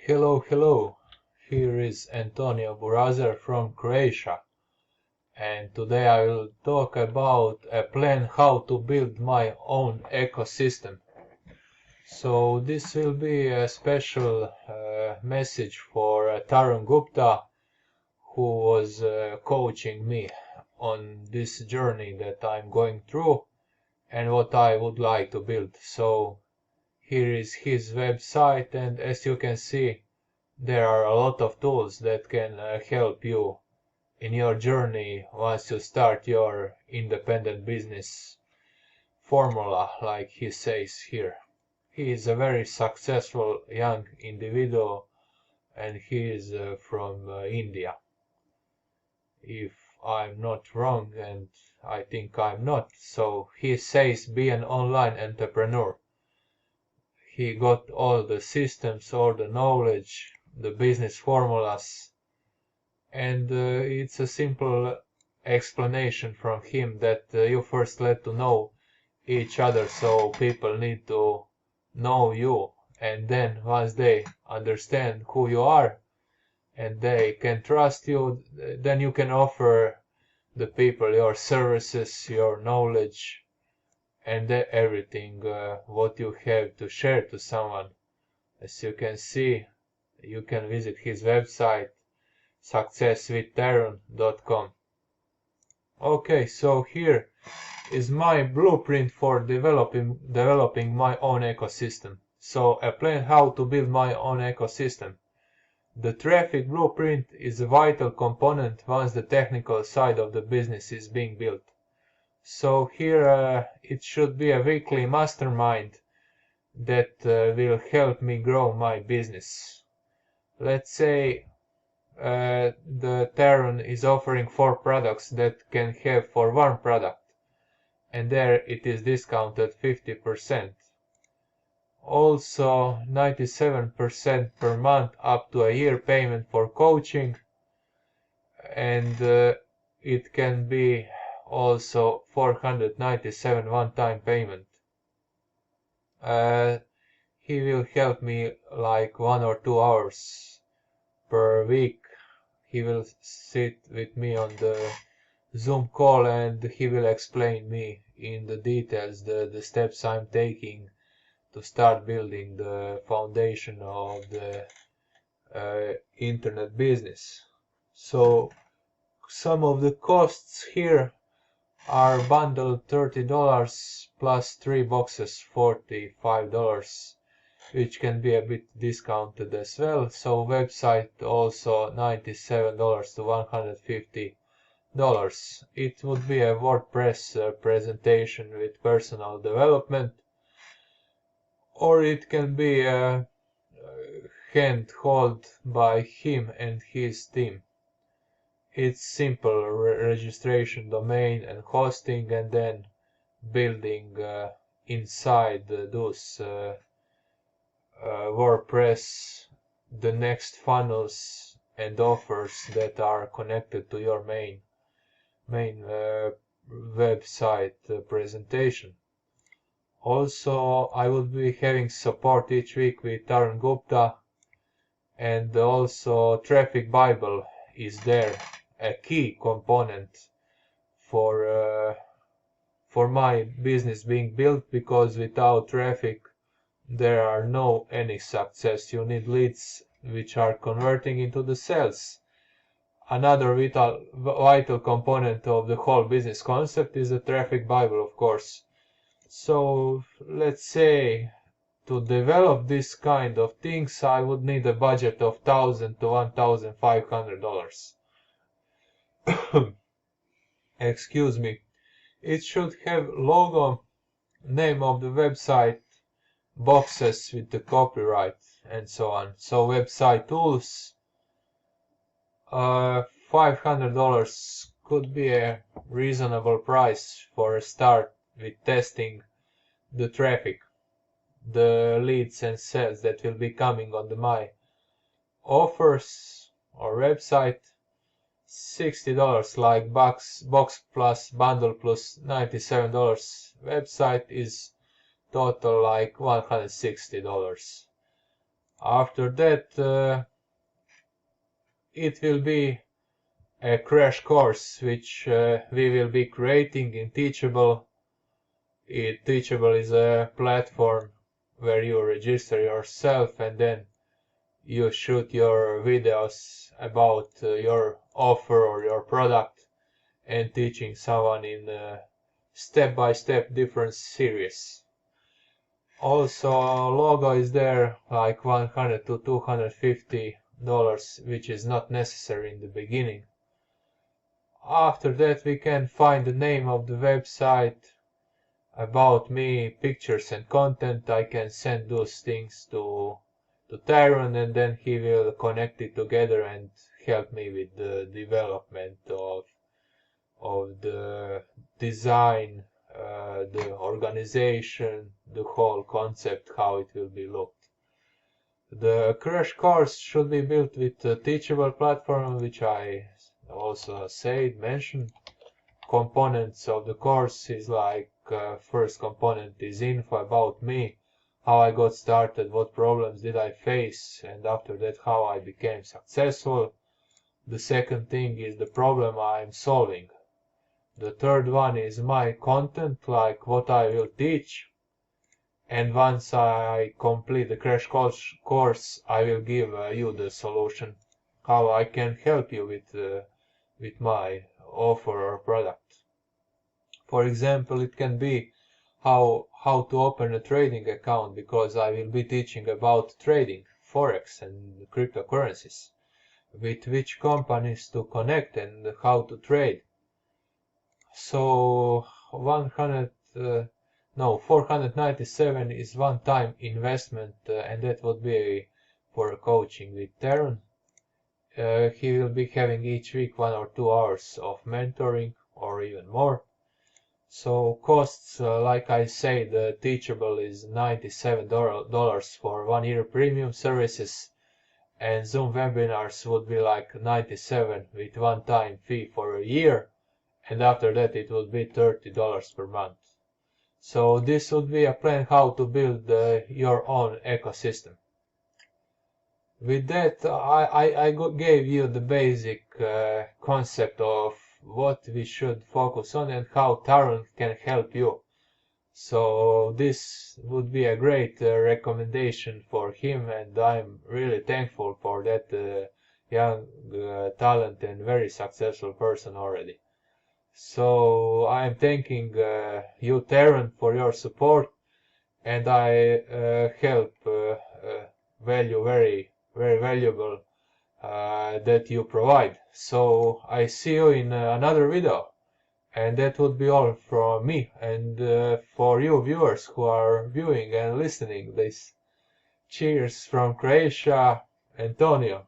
Hello. Here is Antonio Burazer from Croatia, and today I will talk about a plan how to build my own ecosystem. So this will be a special message for Tarun Gupta, who was coaching me on this journey that I'm going through and what I would like to build. So here is his website, and as you can see, there are a lot of tools that can help you in your journey once you start your independent business formula, like he says here. He is a very successful young individual, and he is from India. If I'm not wrong, and I think I'm not, so he says be an online entrepreneur. He got all the systems, all the knowledge, the business formulas, and it's a simple explanation from him that you first let to know each other, so people need to know you, and then once they understand who you are and they can trust you, then you can offer the people your services, your knowledge, and everything what you have to share to someone. As you can see, you can visit his website successwithtarun.com. Okay, so here is my blueprint for developing my own ecosystem. So a plan how to build my own ecosystem. The traffic blueprint is a vital component once the technical side of the business is being built. So here it should be a weekly mastermind that will help me grow my business. Let's say the Tarun is offering 4 products that can have for 1 product, and there it is discounted 50%. Also 97% per month up to a year payment for coaching, and it can be also 497 one-time payment. He will help me like 1 or 2 hours per week. He will sit with me on the Zoom call and he will explain me in the details the steps I'm taking to start building the foundation of the internet business. So some of the costs here are bundled $30 plus 3 boxes $45, which can be a bit discounted as well. So website also $97 to $150. It would be a WordPress presentation with personal development, or it can be hand-held by him and his team. It's simple registration, domain and hosting, and then building inside those WordPress the next funnels and offers that are connected to your main website presentation. Also, I will be having support each week with Tarun Gupta, and also Traffic Bible is there, a key component for my business being built, because without traffic there are no any success. You need leads which are converting into the sales. Another vital component of the whole business concept is the Traffic Bible, of course. So let's say to develop this kind of things I would need a budget of $1,000 to $1,500. Excuse me. It should have logo, name of the website, boxes with the copyright, and so on. So website tools, $500 could be a reasonable price for a start with testing the traffic, the leads and sales that will be coming on my offers or website. $60 like box plus bundle plus $97 website is total like $160. After that, it will be a crash course which we will be creating in Teachable. Teachable is a platform where you register yourself and then you shoot your videos about your offer or your product and teaching someone in step-by-step different series. Also, logo is there like $100 to $250, which is not necessary in the beginning. After that, we can find the name of the website, about me, pictures and content. I can send those things to Tarun and then he will connect it together and help me with the development of the design, the organization, the whole concept, how it will be looked. The crash course should be built with the Teachable platform, which I also mentioned. Components of the course is like first component is info about me, how I got started, what problems did I face, and after that how I became successful. The second thing is the problem I'm solving. The third one is my content, like what I will teach. And once I complete the crash course, I will give you the solution, how I can help you with my offer or product. For example, it can be how to open a trading account, because I will be teaching about trading, forex and cryptocurrencies, with which companies to connect and how to trade. So 497 is one-time investment, and that would be for coaching with Tarun. He will be having each week 1 or 2 hours of mentoring or even more. So costs, like I say, the Teachable is $97 for 1 year premium services, and Zoom webinars would be like 97 with one-time fee for a year, and after that it would be $30 per month. So this would be a plan how to build your own ecosystem. With that, I gave you the basic concept of what we should focus on and how Tarun can help you. So this would be a great recommendation for him, and I'm really thankful for that young talent and very successful person already. So I'm thanking you, Tarun, for your support, and I help value very valuable that you provide. So I see you in another video, and that would be all from me. And for you viewers who are viewing and listening this, cheers from Croatia, Antonio.